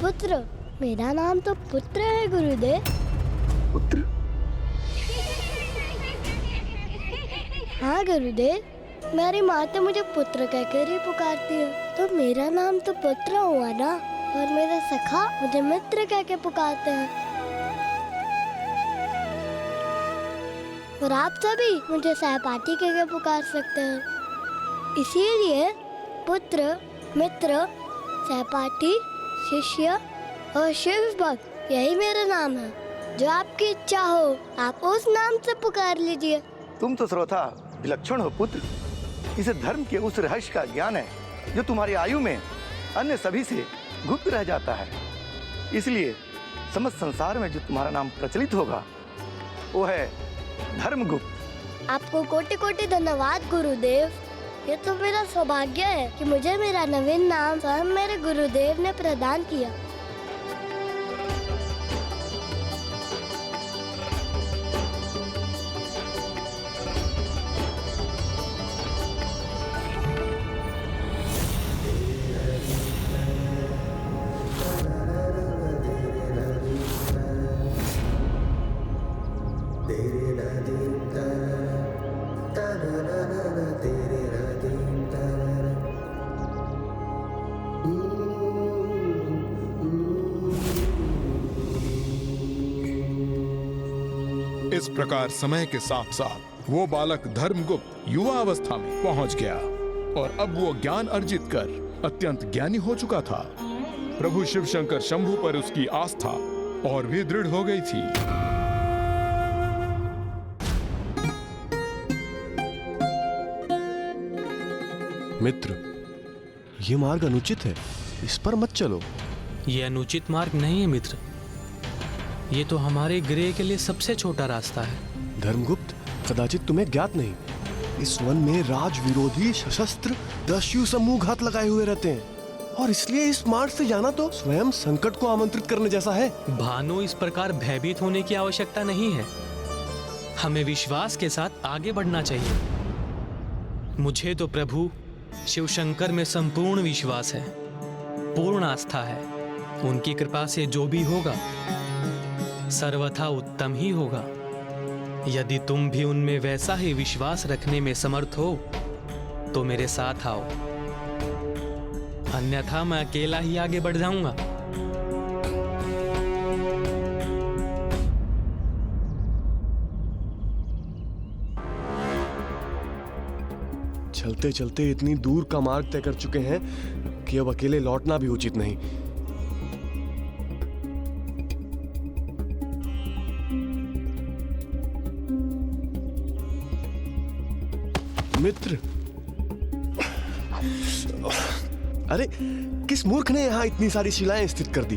पुत्र। मेरा नाम तो पुत्र है गुरुदेव। पुत्र? हाँ गुरुदेव, मेरी माँ तो मुझे पुत्र कहकर ही पुकारती है, तो मेरा नाम तो पुत्र हुआ ना। और मेरा सखा मुझे मित्र कह के पुकारते हैं, और आप सभी मुझे सहपाठी कह के पुकार सकते हैं। इसीलिए पुत्र, मित्र, सहपाठी, शिष्य और शिव भक्त, यही मेरा नाम है। जो आपकी इच्छा हो आप उस नाम से पुकार लीजिए। तुम तो सर्वथा विलक्षण हो पुत्र। इसे धर्म के उस रहस्य का ज्ञान है जो तुम्हारी आयु में अन्य सभी से गुप्त रह जाता है। इसलिए समस्त संसार में जो तुम्हारा नाम प्रचलित होगा वो है धर्मगुप्त। आपको कोटि कोटि धन्यवाद गुरुदेव। ये तो मेरा सौभाग्य है कि मुझे मेरा नवीन नाम स्वयं मेरे गुरुदेव ने प्रदान किया। इस प्रकार समय के साथ साथ वो बालक धर्मगुप्त युवा अवस्था में पहुंच गया और अब वो ज्ञान अर्जित कर अत्यंत ज्ञानी हो चुका था। प्रभु शिव शंकर शंभु पर उसकी आस्था और भी दृढ़ हो गई थी। मित्र, ये मार्ग अनुचित है, इस पर मत चलो। ये अनुचित मार्ग नहीं है मित्र, ये तो हमारे गृह के लिए सबसे छोटा रास्ता है। धर्मगुप्त, कदाचित तुम्हें ज्ञात नहीं, इस वन में राज विरोधी सशस्त्र दस्यु समूह घात लगाए हुए रहते हैं, और इसलिए इस मार्ग से जाना तो स्वयं संकट को आमंत्रित करने जैसा है। भानु, इस प्रकार भयभीत होने की आवश्यकता नहीं है। हमें विश्वास के साथ आगे बढ़ना चाहिए। मुझे तो प्रभु शिव शंकर में संपूर्ण विश्वास है, पूर्ण आस्था है। उनकी कृपा से जो भी होगा सर्वथा उत्तम ही होगा। यदि तुम भी उनमें वैसा ही विश्वास रखने में समर्थ हो तो मेरे साथ आओ, अन्यथा मैं अकेला ही आगे बढ़ जाऊंगा। चलते चलते इतनी दूर का मार्ग तय कर चुके हैं कि अब अकेले लौटना भी उचित नहीं। मित्र, अरे किस मूर्ख ने यहाँ इतनी सारी शिलाएं स्थित कर दी?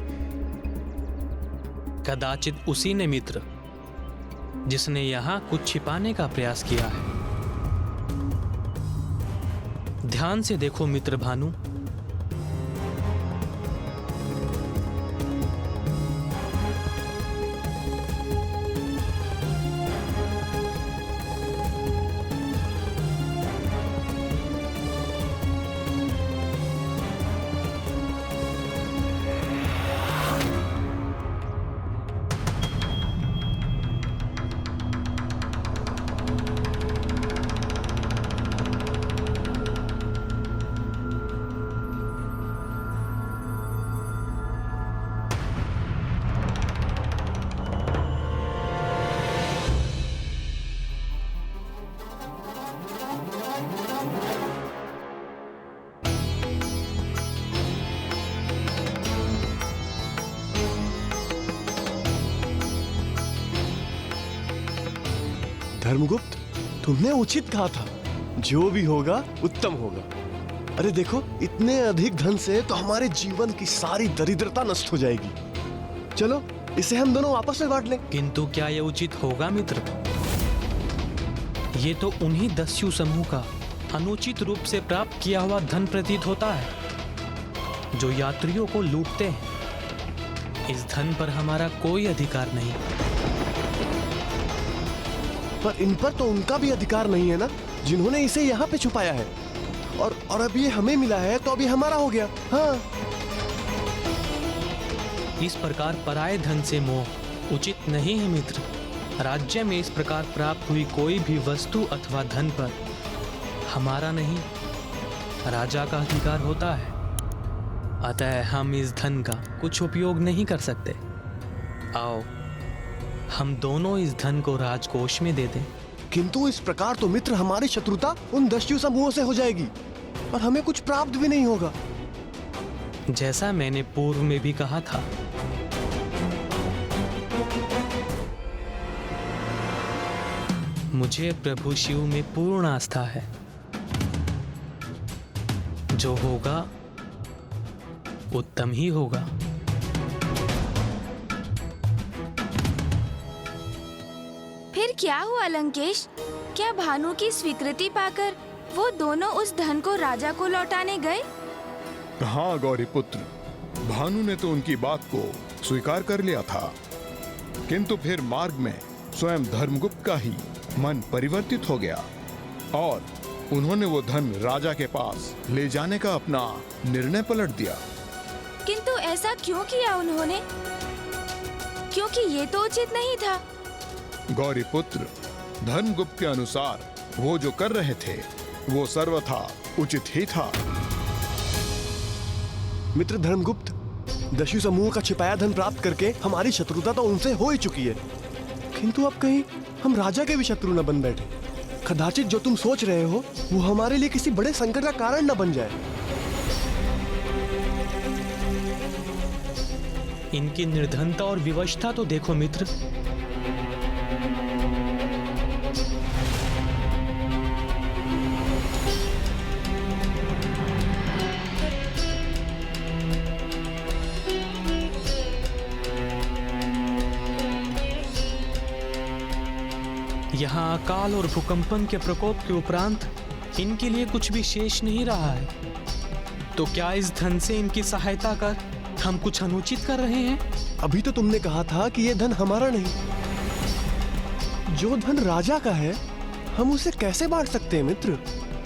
कदाचित उसी ने मित्र, जिसने यहाँ कुछ छिपाने का प्रयास किया है। ध्यान से देखो मित्र भानु, धर्मगुप्त, तुमने उचित कहा था, जो भी होगा उत्तम होगा। अरे देखो, इतने अधिक धन से तो हमारे जीवन की सारी दरिद्रता नष्ट हो जाएगी। चलो इसे हम दोनों आपस में बांट लें। किंतु क्या ये उचित होगा मित्र? ये तो उन्हीं दस्यु समूह का अनुचित रूप से प्राप्त किया हुआ धन प्रतीत होता है, जो यात्रियों को लूटते हैं। इस धन पर हमारा कोई अधिकार नहीं। पर इन पर तो उनका भी अधिकार नहीं है ना, जिन्होंने इसे यहाँ पे छुपाया है। और अब ये हमें मिला है तो अभी हमारा हो गया। हाँ, इस प्रकार पराये धन से मोह उचित नहीं है मित्र। राज्य में इस प्रकार प्राप्त हुई कोई भी वस्तु अथवा धन पर हमारा नहीं, राजा का अधिकार होता है। अतः हम इस धन का कुछ उपयोग नहीं कर सकते। आओ हम दोनों इस धन को राजकोष में दे दें। किंतु इस प्रकार तो मित्र हमारी शत्रुता उन दस्यु समूहों से हो जाएगी और हमें कुछ प्राप्त भी नहीं होगा। जैसा मैंने पूर्व में भी कहा था, मुझे प्रभु शिव में पूर्ण आस्था है। जो होगा उत्तम ही होगा। फिर क्या हुआ लंकेश? क्या भानु की स्वीकृति पाकर वो दोनों उस धन को राजा को लौटाने गए? हाँ गौरीपुत्र, भानु ने तो उनकी बात को स्वीकार कर लिया था, किंतु फिर मार्ग में स्वयं धर्मगुप्त का ही मन परिवर्तित हो गया और उन्होंने वो धन राजा के पास ले जाने का अपना निर्णय पलट दिया। किंतु ऐसा क्यों किया उन्होंने? क्योंकि ये तो उचित नहीं था। गौरीपुत्र, धर्मगुप्त के अनुसार वो जो कर रहे थे वो सर्वथा उचित ही था। मित्र धर्मगुप्त, दस्यु समूह का छिपाया धन प्राप्त करके हमारी शत्रुता तो उनसे हो ही चुकी है, किंतु अब कहीं हम राजा के भी शत्रु न बन बैठे। कदाचित जो तुम सोच रहे हो वो हमारे लिए किसी बड़े संकट का कारण न बन जाए। इनकी निर्धनता और विवशता तो देखो मित्र। यहाँ अकाल और भूकंपन के प्रकोप के उपरांत इनके लिए कुछ भी शेष नहीं रहा है। तो क्या इस धन से इनकी सहायता कर हम कुछ अनुचित कर रहे हैं? अभी तो तुमने कहा था कि ये धन हमारा नहीं, जो धन राजा का है हम उसे कैसे बांट सकते हैं मित्र?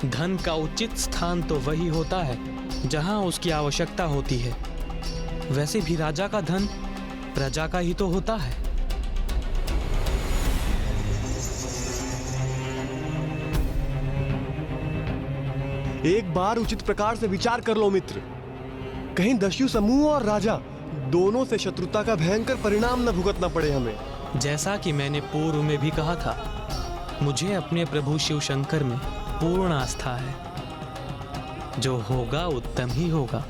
धन का उचित स्थान तो वही होता है जहाँ उसकी आवश्यकता होती है। वैसे भी राजा का धन प्रजा का ही तो होता है। एक बार उचित प्रकार से विचार कर लो मित्र, कहीं दस्यु समूह और राजा दोनों से शत्रुता का भयंकर परिणाम न भुगतना पड़े हमें। जैसा कि मैंने पूर्व में भी कहा था, मुझे अपने प्रभु शिव शंकर में पूर्ण आस्था है। जो होगा उत्तम ही होगा।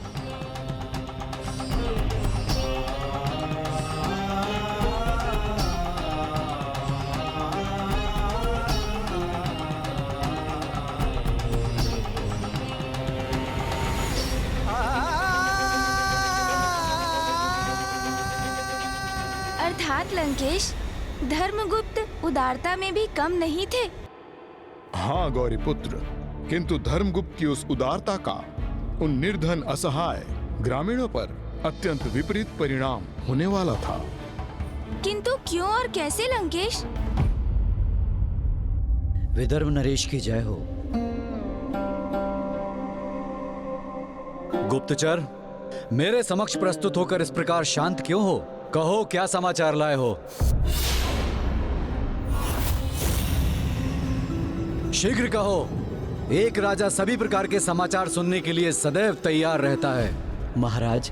अर्थात लंकेश, धर्मगुप्त उदारता में भी कम नहीं थे। हाँ गौरीपुत्र, किंतु धर्मगुप्त की उस उदारता का उन निर्धन असहाय ग्रामीणों पर अत्यंत विपरीत परिणाम होने वाला था। किंतु क्यों और कैसे लंकेश? विदर्भ नरेश की जय हो। गुप्तचर, मेरे समक्ष प्रस्तुत होकर इस प्रकार शांत क्यों हो? कहो, क्या समाचार लाए हो? शीघ्र कहो। एक राजा सभी प्रकार के समाचार सुनने के लिए सदैव तैयार रहता है। महाराज,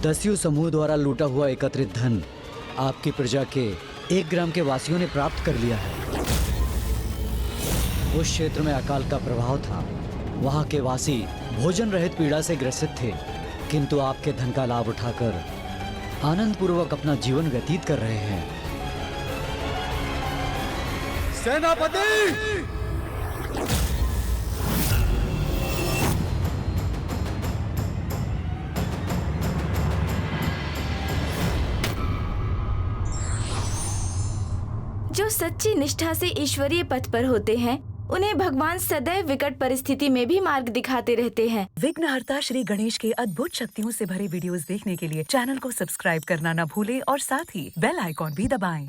दस्यु समूह द्वारा लूटा हुआ एकत्रित धन आपकी प्रजा के 1 ग्राम के वासियों ने प्राप्त कर लिया है। उस क्षेत्र में अकाल का प्रभाव था। वहां के वासी भोजन रहित पीड़ा से ग्रसित थे, किंतु आपके धन का लाभ उठाकर आनंद पूर्वक अपना जीवन व्यतीत कर रहे हैं। सेनापति! जो सच्ची निष्ठा से ईश्वरीय पथ पर होते हैं, उन्हें भगवान सदैव विकट परिस्थिति में भी मार्ग दिखाते रहते हैं। विघ्नहर्ता श्री गणेश के अद्भुत शक्तियों से भरे वीडियोस देखने के लिए चैनल को सब्सक्राइब करना न भूलें और साथ ही बेल आइकॉन भी दबाएं।